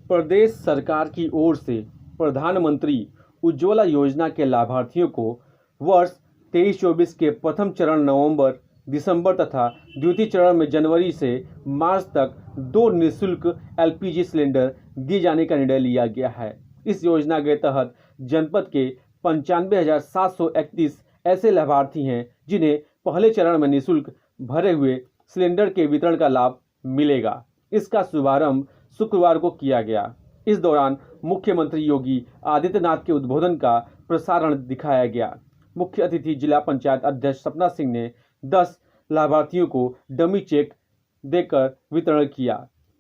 प्रदेश सरकार की ओर से प्रधानमंत्री उज्ज्वला योजना के लाभार्थियों को वर्ष 23-24 के प्रथम चरण नवंबर, दिसंबर तथा द्वितीय चरण में जनवरी से मार्च तक 2 निःशुल्क एलपीजी सिलेंडर दिए जाने का निर्णय लिया गया है। इस योजना के तहत जनपद के 95,731 ऐसे लाभार्थी हैं जिन्हें पहले चरण में निःशुल्क भरे हुए सिलेंडर के वितरण का लाभ मिलेगा। इसका शुभारंभ शुक्रवार को किया गया। इस दौरान मुख्यमंत्री योगी आदित्यनाथ के उद्बोधन का प्रसारण दिखाया गया। मुख्य अतिथि जिला पंचायत अध्यक्ष सपना सिंह ने 10 लाभार्थियों को डमी चेक देकर वितरण किया।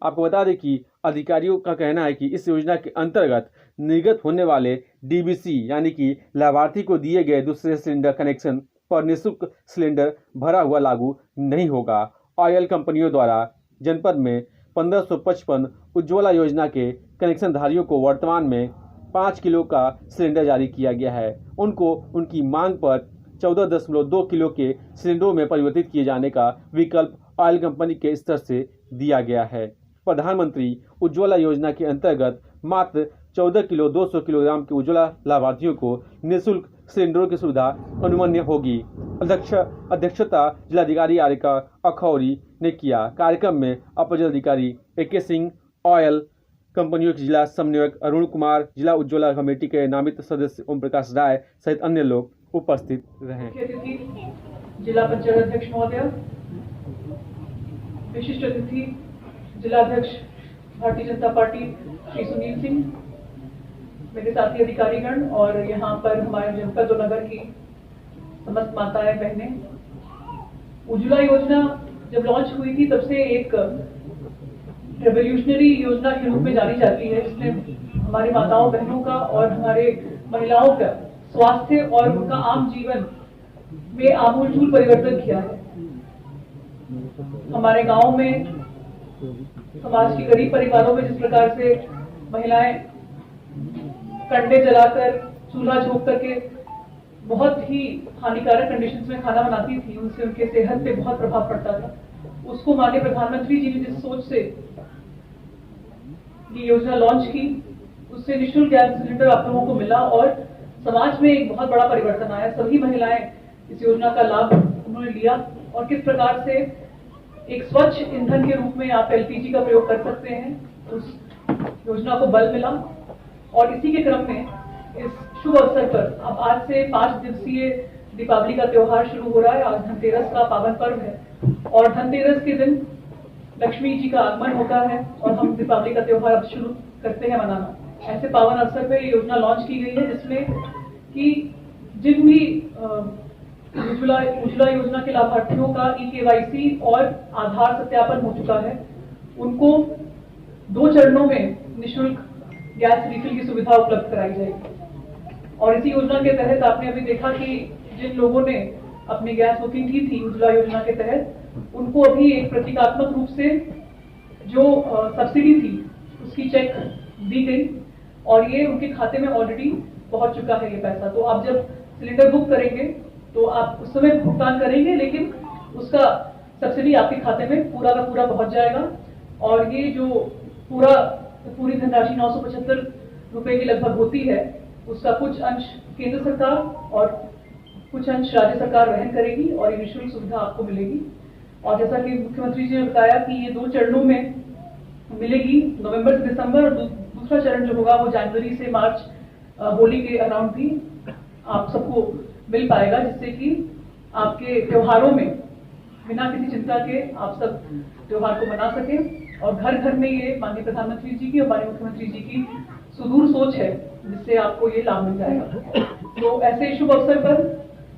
आपको बता दें कि अधिकारियों का कहना है कि इस योजना के अंतर्गत निर्गत होने वाले डीबीसी यानी कि लाभार्थी को दिए गए दूसरे सिलेंडर कनेक्शन पर निःशुल्क सिलेंडर भरा हुआ लागू नहीं होगा। ऑयल कंपनियों द्वारा जनपद में 1555 उज्ज्वला योजना के कनेक्शनधारियों को वर्तमान में 5 किलो का सिलेंडर जारी किया गया है। उनको उनकी मांग पर 14.2 किलो के सिलेंडरों में परिवर्तित किए जाने का विकल्प ऑयल कंपनी के स्तर से दिया गया है। प्रधानमंत्री उज्ज्वला योजना के अंतर्गत मात्र 14 किलो 200 किलोग्राम के उज्ज्वला लाभार्थियों को निःशुल्क सिलेंडरों की सुविधा अनुमन्य होगी। अध्यक्षता जिलाधिकारी आरिका अखौरी ने किया। कार्यक्रम में अपर जिलाधिकारी AK सिंह, ऑयल कंपनियों के जिला समन्वयक अरुण कुमार, जिला उज्ज्वला कमेटी के नामित सदस्य ओम प्रकाश राय सहित अन्य लोग उपस्थित रहे। जिला पंचायत अध्यक्ष महोदय, विशिष्ट अतिथि जिला अध्यक्ष भारतीय जनता पार्टी श्री सुनील सिंह, मेरे साथी अधिकारीगण और यहाँ पर हमारे जनपद और नगर की समस्त माताएं बहनें, उज्ज्वला योजना जब लॉन्च हुई थी तब से एक रेवोल्यूशनरी योजना के रूप में जानी जाती है, जिसने हमारी माताओं बहनों का और हमारे महिलाओं का स्वास्थ्य और उनका आम जीवन में आमूलचूल परिवर्तन किया है। हमारे गांव में समाज के गरीब परिवारों में जिस प्रकार से महिलाएं कंडे जलाकर चूल्हा झोंक करके बहुत ही हानिकारक कंडीशंस में खाना बनाती थी, उनसे उनके सेहत पे बहुत प्रभाव पड़ता था। उसको माननीय प्रधानमंत्री जी ने जिस सोच से ये योजना लॉन्च की, उससे निःशुल्क गैस सिलेंडर आप लोगों को मिला और समाज में एक बहुत बड़ा परिवर्तन आया। सभी महिलाएं इस योजना का लाभ उन्होंने लिया और किस प्रकार से एक स्वच्छ ईंधन के रूप में आप एलपीजी का प्रयोग कर सकते हैं, उस योजना को बल मिला। और इसी के क्रम में इस शुभ अवसर पर अब आज से 5 दिवसीय दीपावली का त्योहार शुरू हो रहा है। आज धनतेरस का पावन पर्व है और धनतेरस के दिन लक्ष्मी जी का आगमन होता है और हम दीपावली का त्योहार अब शुरू करते हैं मनाना। ऐसे पावन अवसर पर ये योजना लॉन्च की गई है, जिसमें कि जिन भी उज्ज्वला योजना के लाभार्थियों का eKYC और आधार सत्यापन हो चुका है, उनको 2 चरणों में निःशुल्क गैस रिफिल की सुविधा उपलब्ध कराई जाएगी। और इसी योजना के तहत आपने अभी देखा कि जिन लोगों ने अपनी गैस बुकिंग की थी उज्ज्वला योजना के तहत, उनको अभी एक प्रतीकात्मक रूप से जो सब्सिडी थी उसकी चेक दी गई और ये उनके खाते में ऑलरेडी पहुंच चुका है ये पैसा। तो आप जब सिलेंडर बुक करेंगे तो आप उस समय भुगतान करेंगे, लेकिन उसका सब्सिडी आपके खाते में पूरा का पूरा पहुंच जाएगा। और ये जो पूरी धनराशि 975 रुपए की लगभग होती है, उसका कुछ अंश केंद्र सरकार और कुछ अंश राज्य सरकार वहन करेगी और ये निःशुल्क सुविधा आपको मिलेगी। और जैसा कि मुख्यमंत्री जी ने बताया कि ये 2 चरणों में मिलेगी, नवंबर से दिसंबर, और दूसरा चरण जो होगा वो जनवरी से मार्च होली के अराउंड भी आप सबको मिल पाएगा, जिससे कि आपके त्योहारों में बिना किसी चिंता के आप सब त्योहार को मना सकें। और घर घर में ये माननीय प्रधानमंत्री जी की और हमारे मुख्यमंत्री जी की सुदूर सोच है, जिससे आपको ये लाभ मिल जाएगा। तो ऐसे शुभ अवसर पर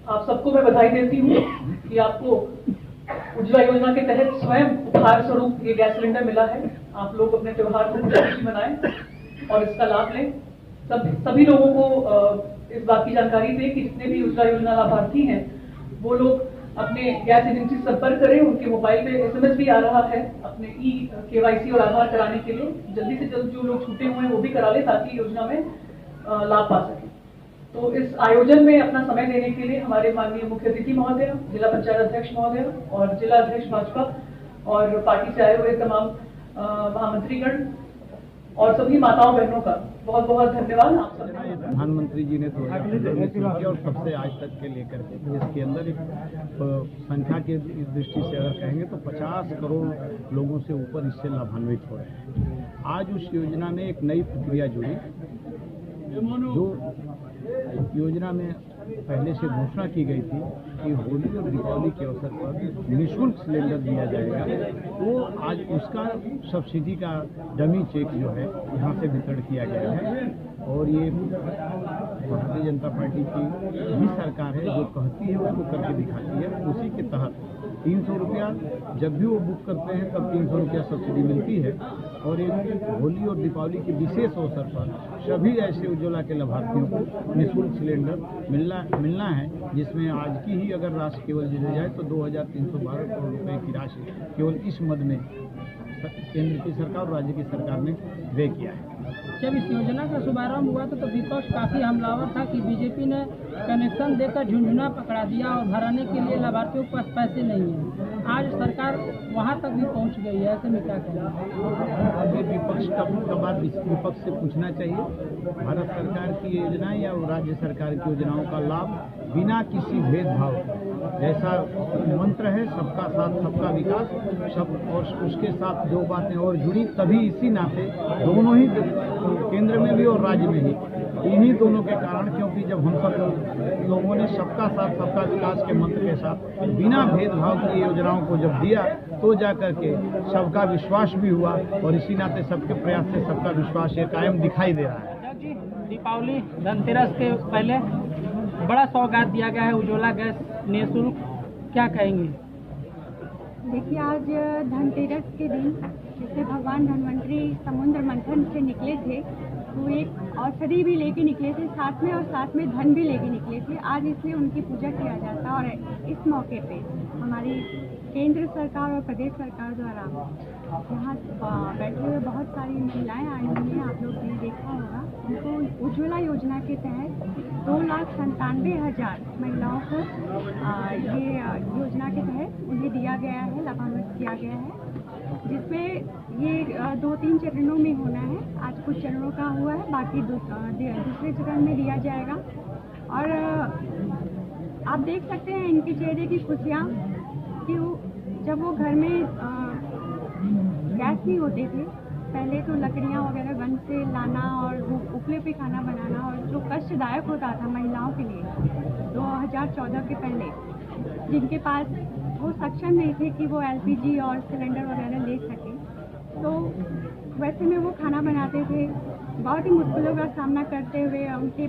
आप सबको मैं बधाई देती हूँ कि आपको उज्ज्वला योजना के तहत स्वयं उपहार स्वरूप ये गैस सिलेंडर मिला है। आप लोग अपने त्योहार को खुशी मनाएं और इसका लाभ लें। सभी लोगों को इस बात की जानकारी दें कि जितने भी उज्ज्वला योजना लाभार्थी हैं वो लोग अपने गैस एजेंसी से संपर्क करें। उनके मोबाइल पे SMS भी आ रहा है अपने eKYC और आधार कराने के लिए। जल्दी से जल्द जो लोग छूटे हुए हैं वो भी करा लें ताकि योजना में लाभ पा सकें। तो इस आयोजन में अपना समय देने के लिए हमारे माननीय मुख्य अतिथि महोदय, जिला पंचायत अध्यक्ष महोदय और जिला अध्यक्ष भाजपा और पार्टी से आए हुए तमाम महामंत्रीगण और सभी माताओं बहनों का बहुत बहुत धन्यवाद। आप सब प्रधानमंत्री जी ने 2015 में शुरू किया और तब से आज तक के लेकर के इसके अंदर एक संख्या के दृष्टि से अगर कहेंगे तो 50 करोड़ लोगों से ऊपर इससे लाभान्वित हो रहे हैं। आज उस योजना में एक नई प्रक्रिया जुड़ी, जो योजना में पहले से घोषणा की गई थी कि होली और दीपावली के अवसर पर निःशुल्क सिलेंडर दिया जाएगा, वो आज उसका सब्सिडी का डमी चेक जो है यहाँ से वितरण किया गया है। और ये भारतीय जनता पार्टी की भी सरकार है, जो कहती है उसको करके दिखाती है। उसी के तहत 300 रुपया जब भी वो बुक करते हैं तब 300 रुपया सब्सिडी मिलती है। और एक होली और दीपावली के विशेष अवसर पर सभी ऐसे उज्ज्वला के लाभार्थियों को निःशुल्क सिलेंडर मिलना है, जिसमें आज की ही अगर राशि केवल दी जाए तो 2312 करोड़ रुपए की राशि केवल इस मद में केंद्र की सरकार और राज्य की सरकार ने व्यय किया है। जब इस योजना का शुभारंभ हुआ तो विपक्ष काफी हमलावर था कि बीजेपी ने कनेक्शन देकर झुंझुना पकड़ा दिया और भराने के लिए लाभार्थियों के पास पैसे नहीं है। आज सरकार वहां तक भी पहुंच गई है, ऐसे में क्या कहें? विपक्ष का बात विपक्ष से पूछना चाहिए। भारत सरकार की योजना या राज्य सरकार की योजनाओं का लाभ बिना किसी भेदभाव, जैसा मंत्र है सबका साथ सबका विकास, सब और उसके साथ जो बातें और जुड़ी, तभी इसी नाते दोनों ही केंद्र में भी और राज्य में भी, इन्हीं दोनों के कारण, क्योंकि जब हम सब लोगों ने सबका साथ सबका विकास के मंत्र के साथ बिना भेदभाव की योजनाओं को जब दिया तो जाकर के सबका विश्वास भी हुआ और इसी नाते सबके प्रयास से सबका विश्वास ये कायम दिखाई दे रहा है। जी, दीपावली धनतेरस के पहले बड़ा सौगात दिया गया है उज्ज्वला गैस निःशुल्क, क्या कहेंगे? देखिए, आज धनतेरस के दिन जैसे भगवान धन्वंतरी समुद्र मंथन से निकले थे, तो एक औषधि भी लेके निकले थे साथ में, और साथ में धन भी लेके निकले थे। आज इसलिए उनकी पूजा किया जाता है। और इस मौके पे हमारी केंद्र सरकार और प्रदेश सरकार द्वारा यहाँ बैठे हुए बहुत सारी महिलाएं आई हुई हैं। आप लोग ने देखा होगा, उनको उज्ज्वला योजना के तहत 2,97,000 महिलाओं को ये योजना के तहत उन्हें दिया गया है, लाभान्वित किया गया है, जिसमें ये 2-3 चरणों में होना है। आज कुछ चरणों का हुआ है, बाकी दूसरे चरण में दिया जाएगा। और आप देख सकते हैं इनके चेहरे की खुशियाँ कि जब वो घर में गैस नहीं होते थे, पहले तो लकड़ियाँ वगैरह वन से लाना और उपले पे खाना बनाना, और जो कष्टदायक होता था महिलाओं के लिए 2014 के पहले, जिनके पास वो सक्षम नहीं थे कि वो LPG और सिलेंडर वगैरह ले सके, तो वैसे में वो खाना बनाते थे। बहुत ही मुश्किलों का सामना करते हुए, उनके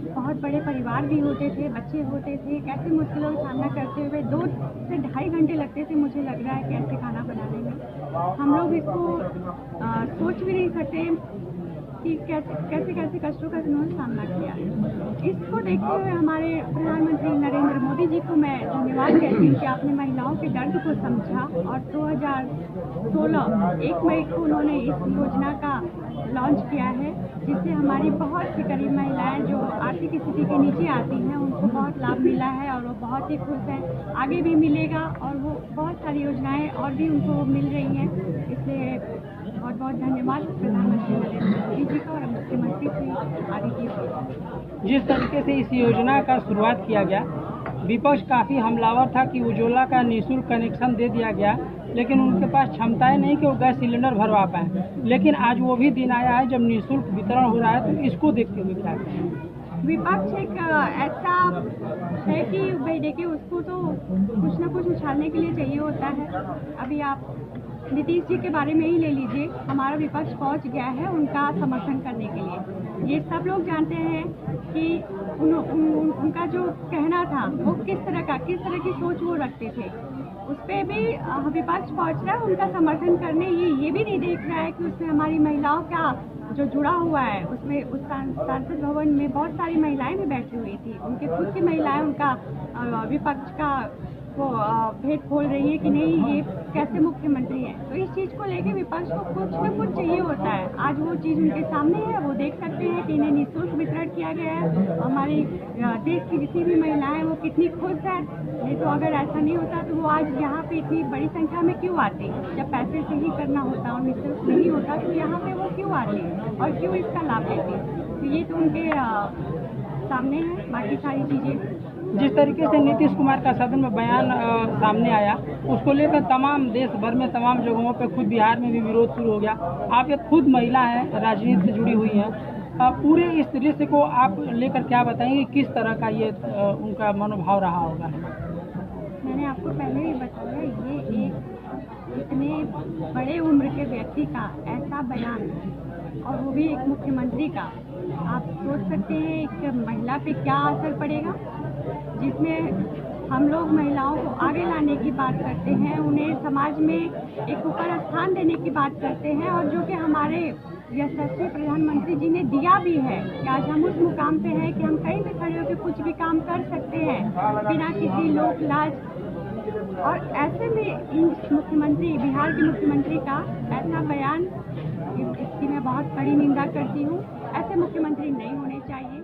बहुत बड़े परिवार भी होते थे, बच्चे होते थे, कैसे मुश्किलों का सामना करते हुए 2 से ढाई घंटे लगते थे, मुझे लग रहा है कि ऐसे खाना बनाने में। हम लोग इसको सोच भी नहीं सकते कि कैसे कष्टों का उन्होंने सामना किया। इसको देखते हुए हमारे प्रधानमंत्री नरेंद्र मोदी जी को मैं धन्यवाद कहती हूँ कि आपने महिलाओं के दर्द को समझा, और 2016 1 मई को उन्होंने इस योजना का लॉन्च किया है, जिससे हमारी बहुत सी गरीब महिलाएं जो आर्थिक स्थिति के नीचे आती हैं, उनको बहुत लाभ मिला है और वो बहुत ही खुश हैं। आगे भी मिलेगा, और वो बहुत सारी योजनाएं और भी उनको मिल रही हैं। इसलिए बहुत बहुत धन्यवाद प्रधानमंत्री नरेंद्र मोदी जी का और मुख्यमंत्री श्री आदित्य जी। जिस तरीके से इस योजना का शुरुआत किया गया, विपक्ष काफी हमलावर था कि उज्ज्वला का निःशुल्क कनेक्शन दे दिया गया, लेकिन उनके पास क्षमताएं नहीं कि वो गैस सिलेंडर भरवा पाए। लेकिन आज वो भी दिन आया है जब निःशुल्क वितरण हो रहा है, तो इसको देखते हुए क्या कहें? विपक्ष एक ऐसा है कि भाई देखिए, उसको तो कुछ ना कुछ उछालने के लिए चाहिए होता है। अभी आप नीतीश जी के बारे में ही ले लीजिए, हमारा विपक्ष पहुंच गया है उनका समर्थन करने के लिए। ये सब लोग जानते हैं कि उनका जो कहना था वो किस तरह की सोच वो रखते थे, उस पर भी विपक्ष पहुंच रहा है उनका समर्थन करने। ये भी नहीं देख रहा है कि उसमें हमारी महिलाओं का जो जुड़ा हुआ है, उसमें उस सांसद भवन में बहुत सारी महिलाएं भी बैठी हुई थी, उनके खुद की महिलाएं उनका विपक्ष का वो भेद खोल रही है कि नहीं ये कैसे मुख्यमंत्री हैं। तो इस चीज़ को लेके विपक्ष को कुछ न कुछ चाहिए होता है। आज वो चीज़ उनके सामने है, वो देख सकते हैं कि इन्हें निःशुल्क वितरण किया गया है। हमारी देश की जितनी भी महिलाएं वो कितनी खुश है। नहीं तो अगर ऐसा नहीं होता तो वो आज यहाँ पे इतनी बड़ी संख्या में क्यों आते? जब पैसे से ही करना होता और निःशुल्क नहीं होता तो यहाँ पे वो क्यों आते और क्यों इसका लाभ लेते? तो ये तो उनके सामने है। बाकी सारी चीज़ें जिस तरीके से नीतीश कुमार का सदन में बयान सामने आया, उसको लेकर तमाम देश भर में तमाम जगहों पे, खुद बिहार में भी विरोध शुरू हो गया। आप एक खुद महिला हैं, राजनीति से जुड़ी हुई हैं, पूरे इस दृश्य को आप लेकर क्या बताएंगे, किस तरह का ये उनका मनोभाव रहा होगा? मैंने आपको पहले ही बताया, ये एक इतने बड़े उम्र के व्यक्ति का ऐसा बयान, और वो भी एक मुख्यमंत्री का, आप सोच सकते हैं एक महिला पे क्या असर पड़ेगा, जिसमें हम लोग महिलाओं को आगे लाने की बात करते हैं, उन्हें समाज में एक ऊपर स्थान देने की बात करते हैं, और जो कि हमारे यशस्वी प्रधानमंत्री जी ने दिया भी है कि आज हम उस मुकाम पे हैं कि हम कहीं भी खड़े होकर कुछ भी काम कर सकते हैं बिना किसी लोक लाज। और ऐसे में इन मुख्यमंत्री, बिहार के मुख्यमंत्री का ऐसा बयान, इसकी मैं बहुत बड़ी निंदा करती हूँ। ऐसे मुख्यमंत्री नहीं होने चाहिए।